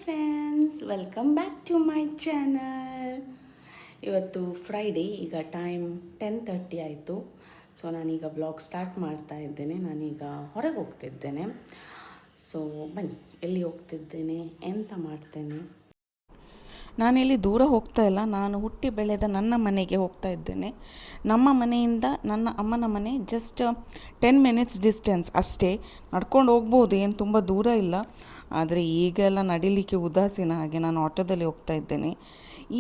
Friends, welcome back to my channel. ಇವತ್ತು Friday, ಈಗ time 10:30 ಆಯಿತು. ಸೊ ನಾನೀಗ ವ್ಲಾಗ್ ಸ್ಟಾರ್ಟ್ ಮಾಡ್ತಾ ಇದ್ದೇನೆ. ನಾನೀಗ ಹೊರಗೆ ಹೋಗ್ತಿದ್ದೇನೆ. ಸೊ ಬನ್ನಿ, ಎಲ್ಲಿ ಹೋಗ್ತಿದ್ದೇನೆ, ಎಂತ ಮಾಡ್ತೇನೆ. ನಾನಿಲ್ಲಿ ದೂರ ಹೋಗ್ತಾ ಇಲ್ಲ, ನಾನು ಹುಟ್ಟಿ ಬೆಳೆದ ನನ್ನ ಮನೆಗೆ ಹೋಗ್ತಾ ಇದ್ದೇನೆ. ನಮ್ಮ ಮನೆಯಿಂದ ನನ್ನ ಅಮ್ಮನ ಮನೆ ಜಸ್ಟ್ 10 ಮಿನಿಟ್ಸ್ ಡಿಸ್ಟೆನ್ಸ್ ಅಷ್ಟೇ. ನಡ್ಕೊಂಡು ಹೋಗ್ಬೋದು, ಏನು ತುಂಬ ದೂರ ಇಲ್ಲ. ಆದರೆ ಈಗೆಲ್ಲ ನಡಿಲಿಕ್ಕೆ ಉದಾಸೀನ, ಹಾಗೆ ನಾನು ಆಟೋದಲ್ಲಿ ಹೋಗ್ತಾ ಇದ್ದೇನೆ.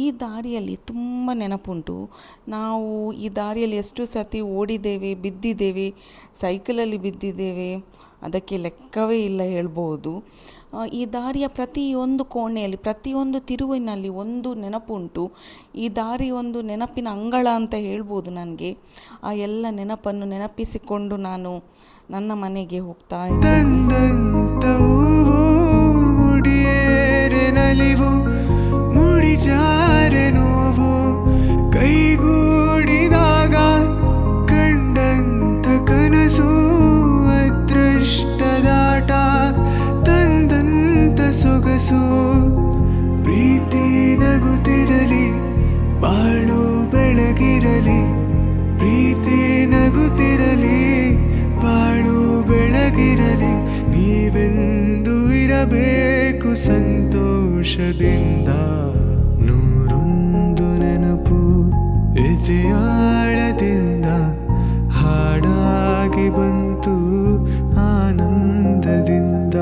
ಈ ದಾರಿಯಲ್ಲಿ ತುಂಬ ನೆನಪುಂಟು. ನಾವು ಈ ದಾರಿಯಲ್ಲಿ ಎಷ್ಟು ಸತಿ ಓಡಿದ್ದೇವೆ, ಬಿದ್ದಿದ್ದೇವೆ, ಸೈಕಲಲ್ಲಿ ಬಿದ್ದಿದ್ದೇವೆ, ಅದಕ್ಕೆ ಲೆಕ್ಕವೇ ಇಲ್ಲ ಹೇಳ್ಬೋದು. ಈ ದಾರಿಯ ಪ್ರತಿಯೊಂದು ಕೋಣೆಯಲ್ಲಿ, ಪ್ರತಿಯೊಂದು ತಿರುವಿನಲ್ಲಿ ಒಂದು ನೆನಪುಂಟು. ಈ ದಾರಿ ಒಂದು ನೆನಪಿನ ಅಂಗಳ ಅಂತ ಹೇಳ್ಬೋದು ನನಗೆ. ಆ ಎಲ್ಲ ನೆನಪನ್ನು ನೆನಪಿಸಿಕೊಂಡು ನಾನು ನನ್ನ ಮನೆಗೆ ಹೋಗ್ತಾ ಇದ್ದೇನೆ. ಕೈಗೂಡಿದಾಗ ಕಂಡಂತ ಕನಸು ಅದೃಷ್ಟದಾಟ ತಂದಂತ ಸೊಗಸು. ಪ್ರೀತಿ ನಗುತ್ತಿರಲಿ, ಬಾಳು ಬೆಳಗಿರಲಿ. ಪ್ರೀತಿ ನಗುತ್ತಿರಲಿ, ಬಾಳು ಬೆಳಗಿರಲಿ. ನೀವೆಂದು ಇರಬೇಕು ಸಂತೋಷದಿಂದ. ನೂರೊಂದು ನೆನಪು ಎದೆಯಾಳದಿಂದ ಹಾಡಾಗಿ ಬಂತು ಆನಂದದಿಂದ.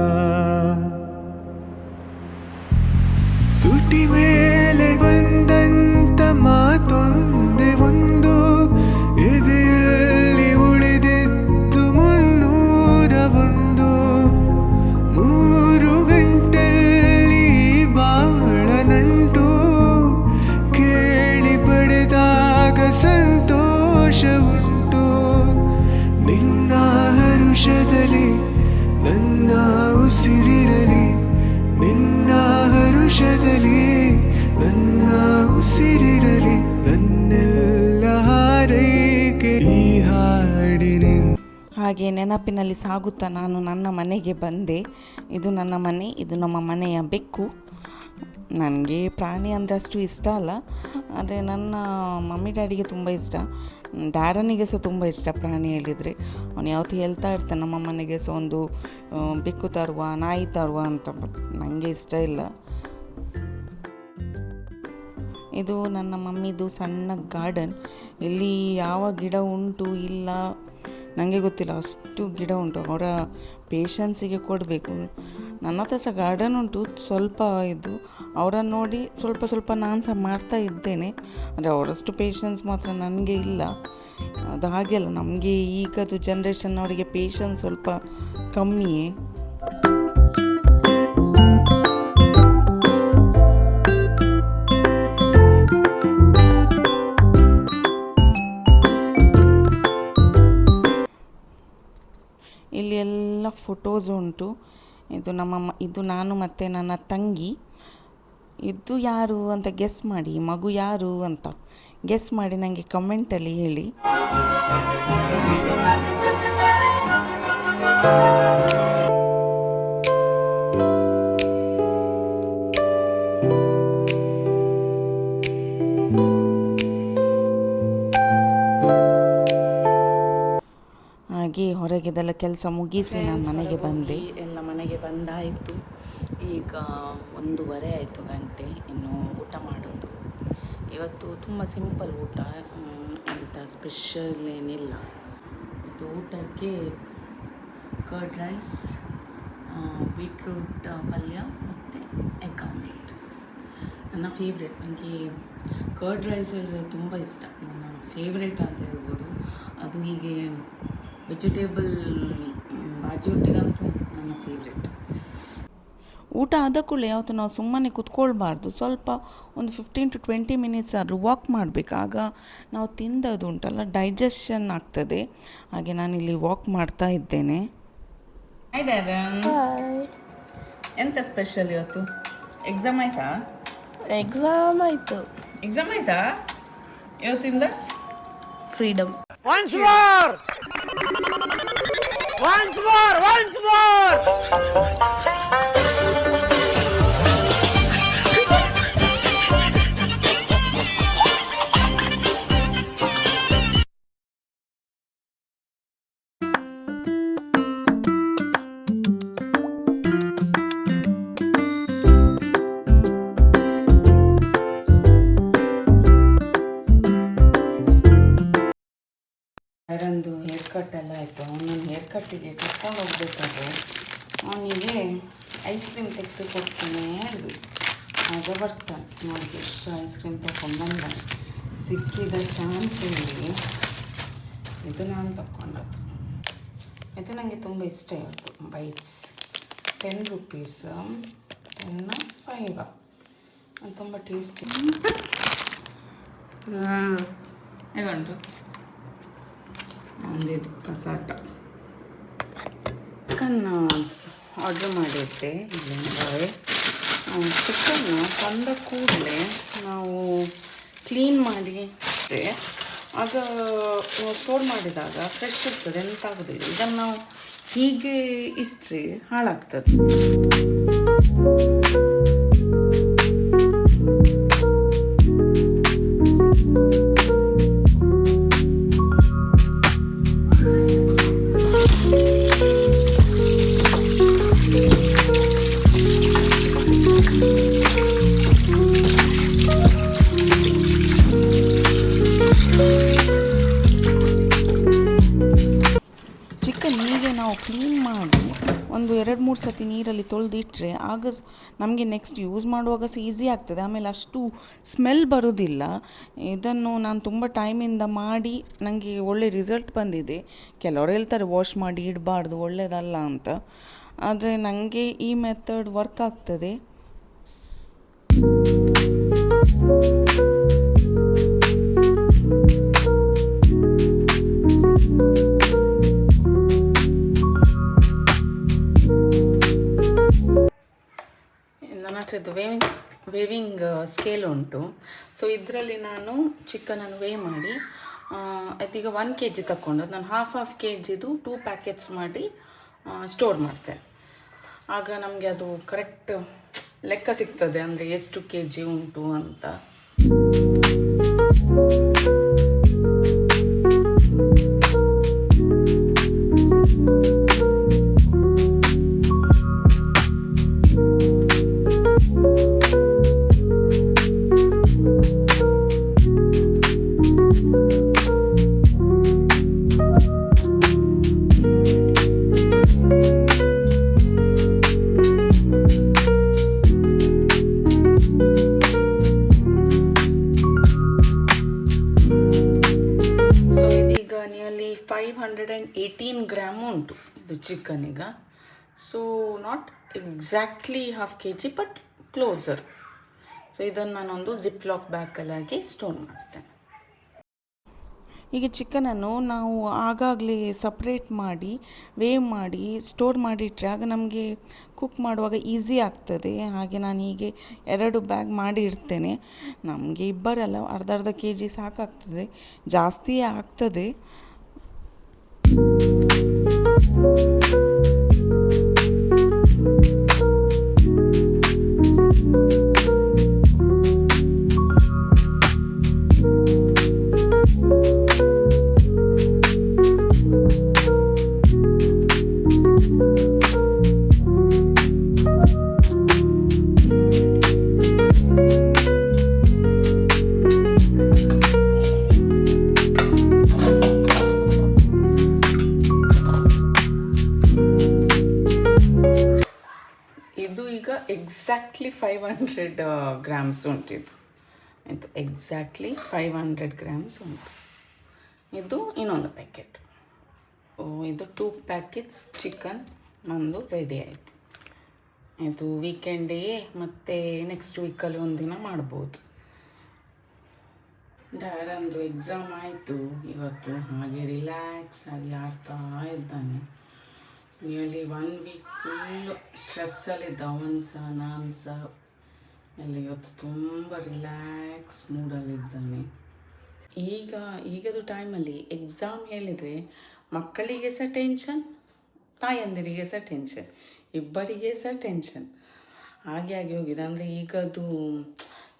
ತುಟಿ ಮೇಲೆ ಬಂದಂತ ಮಾತೊಂದೆ ಒಂದು, ಎದೆಯಲ್ಲಿ ಉಳಿದಿತ್ತು 301. 3 ಗಂಟೆಯಲ್ಲಿ ಬಾಳ ನಂಟು ಕೇಳಿ ಪಡೆದಾಗ ಸಂತೋಷ ಉಂಟು. ನಿನ್ನ ಹರುಷದಲ್ಲಿ ನನ್ನ ಉಸಿರಿರಲಿ, ನಿನ್ನ ಹರುಷದಲ್ಲಿ ನನ್ನ ಉಸಿರಿರಲಿ. ನನ್ನೆಲ್ಲ ಹಾರೈಕೆ ಈ ಹಾಡಿನಿಂದ. ಹಾಗೆ ನೆನಪಿನಲ್ಲಿ ಸಾಗುತ್ತಾ ನಾನು ನನ್ನ ಮನೆಗೆ ಬಂದೆ. ಇದು ನನ್ನ ಮನೆ, ಇದು ನಮ್ಮ ಮನೆಯ ಬೆಕ್ಕು. ನನಗೆ ಪ್ರಾಣಿ ಅಂದರೆ ಅಷ್ಟು ಇಷ್ಟ ಅಲ್ಲ, ಆದರೆ ನನ್ನ ಮಮ್ಮಿ ಡ್ಯಾಡಿಗೆ ತುಂಬ ಇಷ್ಟ. ಡ್ಯಾಡನಿಗೆ ಸಹ ತುಂಬ ಇಷ್ಟ ಪ್ರಾಣಿ ಹೇಳಿದರೆ. ಅವನು ಯಾವತ್ತೂ ಹೇಳ್ತಾ ಇರ್ತಾನೆ ನಮ್ಮ ಮನೆಗೆ ಸಹ ಒಂದು ಬೆಕ್ಕು ತರುವ, ನಾಯಿ ತರುವ ಅಂತ. ಬಟ್ ನನಗೆ ಇಷ್ಟ ಇಲ್ಲ. ಇದು ನನ್ನ ಮಮ್ಮಿದು ಸಣ್ಣ ಗಾರ್ಡನ್. ಇಲ್ಲಿ ಯಾವ ಗಿಡ ಉಂಟು ಇಲ್ಲ ನನಗೆ ಗೊತ್ತಿಲ್ಲ, ಅಷ್ಟು ಗಿಡ ಉಂಟು. ಅವರ ಪೇಷನ್ಸಿಗೆ ಕೊಡಬೇಕು. ನನ್ನ ಹತ್ರ ಸಹ ಗಾರ್ಡನ್ ಉಂಟು ಸ್ವಲ್ಪ. ಇದು ಅವರನ್ನು ನೋಡಿ ಸ್ವಲ್ಪ ಸ್ವಲ್ಪ ನಾನು ಸಹ ಮಾಡ್ತಾ ಇದ್ದೇನೆ. ಅಂದರೆ ಅವರಷ್ಟು ಪೇಷನ್ಸ್ ಮಾತ್ರ ನನಗೆ ಇಲ್ಲ. ಅದು ಹಾಗೆ ಅಲ್ಲ, ನಮಗೆ ಈಗದು ಜನ್ರೇಷನ್ ಅವರಿಗೆ ಪೇಷನ್ಸ್ ಸ್ವಲ್ಪ ಕಮ್ಮಿಯೇ. ಇಲ್ಲಿ ಎಲ್ಲ ಫೋಟೋಸ್ ಉಂಟು. ಇದು ನಾನು ಮತ್ತು ನನ್ನ ತಂಗಿ. ಇದು ಯಾರು ಅಂತ ಗೆಸ್ ಮಾಡಿ, ಮಗು ಯಾರು ಅಂತ ಗೆಸ್ ಮಾಡಿ ನನಗೆ ಕಮೆಂಟಲ್ಲಿ ಹೇಳಿ. ಹಾಗೆ ಹೊರಗೆದೆಲ್ಲ ಕೆಲಸ ಮುಗಿಸಿ ನಾನು ಮನೆಗೆ ಬಂದೆ. ಎಲ್ಲ ಮನೆಗೆ ಬಂದಾಯಿತು. ಈಗ 1:30 ಆಯಿತು ಗಂಟೆ. ಇನ್ನು ಊಟ ಮಾಡೋದು. ಇವತ್ತು ತುಂಬ ಸಿಂಪಲ್ ಊಟ, ಎಂಥ ಸ್ಪೆಷಲ್ ಏನಿಲ್ಲ. ಇದು ಊಟಕ್ಕೆ ಕರ್ಡ್ ರೈಸ್, ಬೀಟ್ರೂಟ್ ಪಲ್ಯ ಮತ್ತು ಎಗ್ ಆಮ್ಲೆಟ್. ನನ್ನ ಫೇವ್ರೆಟ್. ನನಗೆ ಕರ್ಡ್ ರೈಸ್ ತುಂಬ ಇಷ್ಟ, ನನ್ನ ಫೇವ್ರೇಟ್ ಅಂತ ಹೇಳ್ಬೋದು. ಅದು ಹೀಗೆ ವೆಜಿಟೇಬಲ್ ಬಾಜಿಯೊಟ್ಟಿಗಂತೂ ನನ್ನ ಫೇವ್ರೆಟ್. ಊಟ ಆದ ಕೂಡಲೇ ಯಾವತ್ತೂ ನಾವು ಸುಮ್ಮನೆ ಕೂತ್ಕೊಳ್ಬಾರ್ದು. ಸ್ವಲ್ಪ ಒಂದು 15 to 20 ಮಿನಿಟ್ಸ್ ಆದರೂ ವಾಕ್ ಮಾಡಬೇಕು. ಆಗ ನಾವು ತಿಂದದ್ದು ಉಂಟಲ್ಲ ಡೈಜೆಷನ್ ಆಗ್ತದೆ. ಹಾಗೆ ನಾನಿಲ್ಲಿ ವಾಕ್ ಮಾಡ್ತಾ ಇದ್ದೇನೆ. ಹಾಯ್ ಡ್ಯಾರನ್, ಎಂತ ಸ್ಪೆಷಲ್ ಇವತ್ತು? ಎಕ್ಸಾಮ್ ಆಯಿತಾ? ಎಕ್ಸಾಮ್ ಆಯಿತು. ಎಕ್ಸಾಮ್ ಆಯಿತಾ ಇವತ್ತಿಂದ? Freedom. Once more! Once more! Once more! ಹೇಳಿದ್ವಿ ಆಗ ಬರ್ತಾನೆ. ನೋಡಿ ಎಷ್ಟು ಐಸ್ ಕ್ರೀಮ್ ತೊಗೊಂಡ್ಬಂದ. ಸಿಕ್ಕಿದ ಚಾನ್ಸಲ್ಲಿ ಇದು ನಾನು ತಗೊಂಡದ್ದು. ಇದು ನನಗೆ ತುಂಬ ಇಷ್ಟ ಇವತ್ತು. ಬೈಟ್ಸ್ 10 ರುಪೀಸ್, 10 5 ಅದು ತುಂಬ ಟೇಸ್ಟಿ. ಹೇಗುಂಟು ಒಂದಿದು ಕಸಾಟ ಚಿಕನ್ ಆರ್ಡ್ರ್ ಮಾಡಿದ್ದೆ. ಇಲ್ಲಂದರೆ ಚಿಕನ್ನು ತಂದ ಕೂಡಲೇ ನಾವು ಕ್ಲೀನ್ ಮಾಡಿ ಆಗ ಸ್ಟೋರ್ ಮಾಡಿದಾಗ ಫ್ರೆಶ್ ಇರ್ತದೆ, ಎಂತ ಆಗೋದಿಲ್ಲ. ಇದನ್ನು ನಾವು ಹೀಗೆ ಇಟ್ಟರೆ ಹಾಳಾಗ್ತದೆ. ಚಿಕನ್ ಹೀಗೆ ನಾವು ಕ್ಲೀನ್ ಮಾಡಿ ಒಂದು 2-3 ಸತಿ ನೀರಲ್ಲಿ ತೊಳೆದಿಟ್ಟರೆ ಆಗ ನಮಗೆ ನೆಕ್ಸ್ಟ್ ಯೂಸ್ ಮಾಡುವಾಗ ಸಹ ಈಸಿ ಆಗ್ತದೆ. ಆಮೇಲೆ ಅಷ್ಟು ಸ್ಮೆಲ್ ಬರೋದಿಲ್ಲ. ಇದನ್ನು ನಾನು ತುಂಬ ಟೈಮಿಂದ ಮಾಡಿ ನನಗೆ ಒಳ್ಳೆ ರಿಸಲ್ಟ್ ಬಂದಿದೆ. ಕೆಲವರು ಹೇಳ್ತಾರೆ ವಾಶ್ ಮಾಡಿ ಇಡಬಾರ್ದು, ಒಳ್ಳೆಯದಲ್ಲ ಅಂತ. ಆದರೆ ನನಗೆ ಈ ಮೆಥಡ್ ವರ್ಕ್ ಆಗ್ತದೆ. ನನ್ನ ಹತ್ರದ್ದು ವೇವಿಂಗ್ ಸ್ಕೇಲ್ ಉಂಟು. ಸೊ ಇದರಲ್ಲಿ ನಾನು ಚಿಕನನ್ನು ವೇ ಮಾಡಿ ಅದೀಗ 1 kg ತಗೊಂಡು ನಾನು ಹಾಫ್ kgದು 2 ಪ್ಯಾಕೆಟ್ಸ್ ಮಾಡಿ ಸ್ಟೋರ್ ಮಾಡ್ತೇನೆ. ಆಗ ನಮಗೆ ಅದು ಕರೆಕ್ಟ್ ಲೆಕ್ಕ ಸಿಗ್ತದೆ, ಅಂದರೆ ಎಷ್ಟು kg ಉಂಟು ಅಂತ. ಸೊ ಇದೀಗ ನಿಯರ್ಲಿ 518 ಗ್ರಾಮ್ ಉಂಟು ಇದು ಚಿಕನ್ ಈಗ. So not exactly half kg but closer. So ಇದನ್ನು ನಾನೊಂದು ಜಿಪ್ ಲಾಕ್ ಬ್ಯಾಗಲ್ಲಿ ಹಾಕಿ ಸ್ಟೋರ್ ಮಾಡ್ತೇನೆ. ಈಗ ಚಿಕನನ್ನು ನಾವು ಆಗಾಗಲೇ ಸಪ್ರೇಟ್ ಮಾಡಿ ವೇವ್ ಮಾಡಿ ಸ್ಟೋರ್ ಮಾಡಿಟ್ರೆ ಆಗ ನಮಗೆ ಕುಕ್ ಮಾಡುವಾಗ ಈಸಿ ಆಗ್ತದೆ. ಹಾಗೆ ನಾನು ಹೀಗೆ 2 ಬ್ಯಾಗ್ ಮಾಡಿ ಇಡ್ತೇನೆ. ನಮಗೆ ಇಬ್ಬರಲ್ಲ, ಅರ್ಧ kg ಸಾಕಾಗ್ತದೆ, ಜಾಸ್ತಿಯೇ ಆಗ್ತದೆ. ಇದು ಈಗ ಎಕ್ಸಾಕ್ಟ್ಲಿ 500 ಗ್ರಾಮ್ಸ್ ಉಂಟಿದು. ಇದು ಎಕ್ಸಾಕ್ಟ್ಲಿ 500 ಗ್ರಾಮ್ಸ್ ಉಂಟು. ಇದು ಇನ್ನೊಂದು ಪ್ಯಾಕೆಟ್. ಇದು 2 ಪ್ಯಾಕೆಟ್ಸ್ ಚಿಕನ್ ನಂದು ರೆಡಿ ಆಯಿತು. ಇದು ವೀಕೆಂಡಿಗೆ ಮತ್ತು ನೆಕ್ಸ್ಟ್ ವೀಕಲ್ಲಿ ಒಂದಿನ ಮಾಡ್ಬೋದು. ಡ್ಯಾಡಂದು ಎಕ್ಸಾಮ್ ಆಯಿತು ಇವತ್ತು, ಹಾಗೆ ರಿಲ್ಯಾಕ್ಸ್ ಆಗಿ ಆಡ್ತಾ ಇದ್ದಾನೆ. ನಿಯರ್ಲಿ 1 ವೀಕ್ ಫುಲ್ಲು ಸ್ಟ್ರೆಸ್ಸಲ್ಲಿದ್ದ. ಅವನು ಸಹ ನಾನು ಸಹ ಎಲ್ಲ ಇವತ್ತು ತುಂಬ ರಿಲ್ಯಾಕ್ಸ್ ಮೂಡಲ್ಲಿದ್ದಾನೆ. ಈಗದು ಟೈಮಲ್ಲಿ ಎಕ್ಸಾಮ್ ಹೇಳಿದರೆ ಮಕ್ಕಳಿಗೆ ಸಹ ಟೆನ್ಷನ್, ತಾಯಂದಿರಿಗೆ ಸಹ ಟೆನ್ಷನ್, ಇಬ್ಬರಿಗೆ ಸಹ ಟೆನ್ಷನ್. ಹಾಗೆ ಹೋಗಿದೆ. ಅಂದರೆ ಈಗದು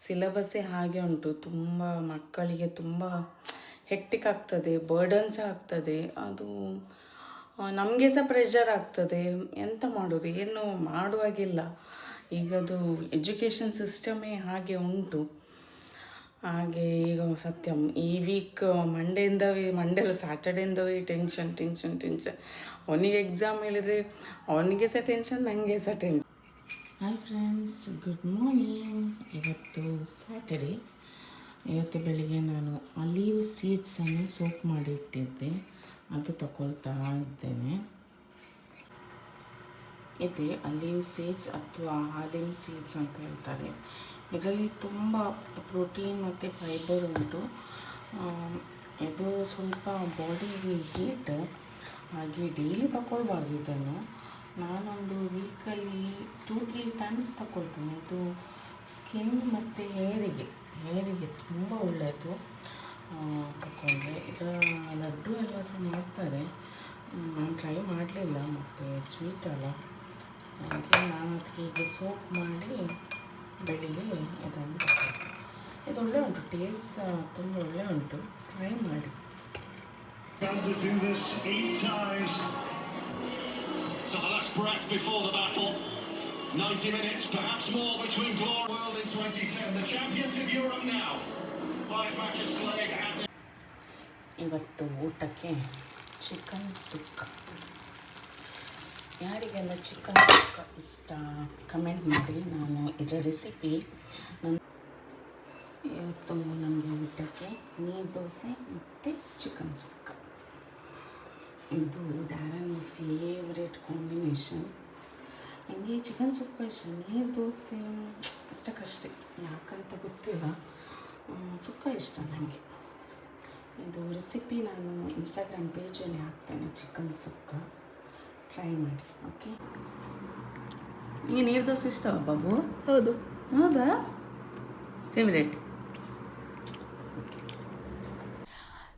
ಸಿಲೆಬಸ್ಸೇ ಹಾಗೆ ಉಂಟು. ತುಂಬ ಮಕ್ಕಳಿಗೆ ತುಂಬ ಹೆಕ್ಟಿಕ್ ಆಗ್ತದೆ, ಬರ್ಡನ್ ಸಹ ಆಗ್ತದೆ. ಅದು ನಮಗೆ ಸಹ ಪ್ರೆಷರ್ ಆಗ್ತದೆ. ಎಂತ ಮಾಡೋದು, ಏನು ಮಾಡುವಾಗಿಲ್ಲ. ಈಗದು ಎಜುಕೇಷನ್ ಸಿಸ್ಟಮೇ ಹಾಗೆ ಉಂಟು. ಹಾಗೆ ಈಗ ಸತ್ಯ ಈ ವೀಕ್ ಮಂಡೇಲ್ಲ ಸ್ಯಾಟರ್ಡೇಯಿಂದವೇ ಟೆನ್ಷನ್. ಅವನಿಗೆ ಎಕ್ಸಾಮ್ ಹೇಳಿದರೆ ಅವನಿಗೆ ಸಹ ಟೆನ್ಷನ್, ನನಗೆ ಸಹ tension. Hi friends, good morning. ಇವತ್ತು ಸ್ಯಾಟರ್ಡೇ. ಇವತ್ತು ಬೆಳಿಗ್ಗೆ ನಾನು ಅಲಿವ್ ಸೀಡ್ಸನ್ನು ಸೋಪ್ ಮಾಡಿ ಇಟ್ಟಿದ್ದೆ, ಅದು ತಗೊಳ್ತಾ ಇದ್ದೇನೆ. ಇದೆ ಅಲಿವ್ ಸೀಡ್ಸ್ ಅಥವಾ ಹಾಲಿನ್ ಸೀಡ್ಸ್ ಅಂತ ಹೇಳ್ತಾರೆ. ಇದರಲ್ಲಿ ತುಂಬ ಪ್ರೋಟೀನ್ ಮತ್ತು ಫೈಬರ್ ಉಂಟು. ಇದು ಸ್ವಲ್ಪ ಬಾಡಿಗೆ ಹೀಟ್, ಹಾಗೆ ಡೈಲಿ ತಗೊಳ್ಬಾರ್ದು ಇದನ್ನು. ನಾನೊಂದು ವೀಕಲ್ಲಿ 2-3 ಟೈಮ್ಸ್ ತಗೊಳ್ತೇನೆ. ಇದು ಸ್ಕಿನ್ ಮತ್ತು ಹೇರಿಗೆ ತುಂಬ ಒಳ್ಳೆಯದು. ತಗೊಂಡ್ರೆ ಇದರ ಲಡ್ಡು ಎಲ್ಲ ಸಹ ಮಾಡ್ತಾರೆ. ನಾನು ಟ್ರೈ ಮಾಡಲಿಲ್ಲ, ಮತ್ತು ಸ್ವೀಟ್ ಅಲ್ಲ, ಹಾಗೆ ನಾನು ಅದಕ್ಕೆ ಈಗ ಸೋಪ್ ಮಾಡಿ ಬೆಳಿಗ್ಗೆ ಇದನ್ನು ತಗೊಳ್ತೀನಿ. ಇದು ಒಳ್ಳೆ ಉಂಟು, ಟೇಸ್ಟ್ ತುಂಬ ಒಳ್ಳೆ ಉಂಟು, ಟ್ರೈ ಮಾಡಿ. Do this 8 times. So the last breath before the battle. 90 minutes, perhaps more, between Glory World in 2010. The champions of Europe now. 5 matches played at the... ಇವತ್ತು ಊಟಕ್ಕೆ ಚಿಕನ್ ಸುಕ್ಕ. ಯಾರಿಗೆಲ್ಲ ಚಿಕನ್ ಸುಕ್ಕ ಇಷ್ಟ ಕಮೆಂಟ್ ಮಾಡಿ. ನಾನು ಇದರ ರೆಸಿಪಿ ಇವತ್ತು ನಮಗೆ ಊಟಕ್ಕೆ ನೀರು ದೋಸೆ ಮತ್ತು ಚಿಕನ್ ಸುಕ್ಕ. ಇದು ಡ್ಯಾರನ್ ಫೇವ್ರೇಟ್ ಕಾಂಬಿನೇಷನ್. ನನಗೆ ಚಿಕನ್ ಸುಕ್ಕ ಇಷ್ಟ, ನೀರು ದೋಸೆ ಅಷ್ಟಕ್ಕಷ್ಟೇ, ಯಾಕಂತ ಗೊತ್ತಿಲ್ಲ. ಸುಕ್ಕ ಇಷ್ಟ ನನಗೆ. ಇದು ರೆಸಿಪಿ ನಾನು ಇನ್ಸ್ಟಾಗ್ರಾಮ್ ಪೇಜಲ್ಲಿ ಹಾಕ್ತೇನೆ, ಚಿಕನ್ ಸುಕ್ಕ, ಟ್ರೈ ಮಾಡಿ. ಓಕೆ, ನಿಮಗೆ ನೀರು ದೋಸೆ ಇಷ್ಟವಾ ಬಾಬು? ಹೌದು. ಹೌದಾ? ಫೇವ್ರೇಟ್.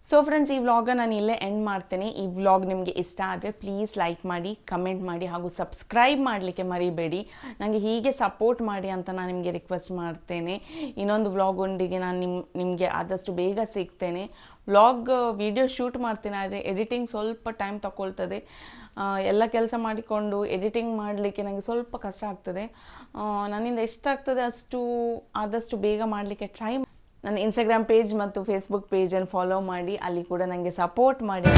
ಸೊ ಫ್ರೆಂಡ್ಸ್, ಈ ವ್ಲಾಗ ನಾನು ಇಲ್ಲೇ ಎಂಡ್ ಮಾಡ್ತೇನೆ. ಈ ವ್ಲಾಗ್ ನಿಮಗೆ ಇಷ್ಟ ಆದರೆ ಪ್ಲೀಸ್ ಲೈಕ್ ಮಾಡಿ, ಕಮೆಂಟ್ ಮಾಡಿ, ಹಾಗೂ ಸಬ್ಸ್ಕ್ರೈಬ್ ಮಾಡಲಿಕ್ಕೆ ಮರಿಬೇಡಿ. ನನಗೆ ಹೀಗೆ ಸಪೋರ್ಟ್ ಮಾಡಿ ಅಂತ ನಾನು ನಿಮಗೆ ರಿಕ್ವೆಸ್ಟ್ ಮಾಡ್ತೇನೆ. ಇನ್ನೊಂದು ವ್ಲಾಗೊಂದಿಗೆ ನಾನು ನಿಮಗೆ ಆದಷ್ಟು ಬೇಗ ಸಿಗ್ತೇನೆ. ವಿಡಿಯೋ ಶೂಟ್ ಮಾಡ್ತೇನೆ, ಆದರೆ ಎಡಿಟಿಂಗ್ ಸ್ವಲ್ಪ ಟೈಮ್ ತಗೊಳ್ತದೆ. ಎಲ್ಲ ಕೆಲಸ ಮಾಡಿಕೊಂಡು ಎಡಿಟಿಂಗ್ ಮಾಡಲಿಕ್ಕೆ ನನಗೆ ಸ್ವಲ್ಪ ಕಷ್ಟ ಆಗ್ತದೆ. ನನ್ನಿಂದ ಎಷ್ಟಾಗ್ತದೆ ಆದಷ್ಟು ಬೇಗ ಮಾಡಲಿಕ್ಕೆ ಟ್ರೈ. ನನ್ನ ಇನ್ಸ್ಟಾಗ್ರಾಮ್ ಪೇಜ್ ಮತ್ತು ಫೇಸ್ಬುಕ್ ಪೇಜನ್ನು ಫಾಲೋ ಮಾಡಿ, ಅಲ್ಲಿ ಕೂಡ ನನಗೆ ಸಪೋರ್ಟ್ ಮಾಡಿ.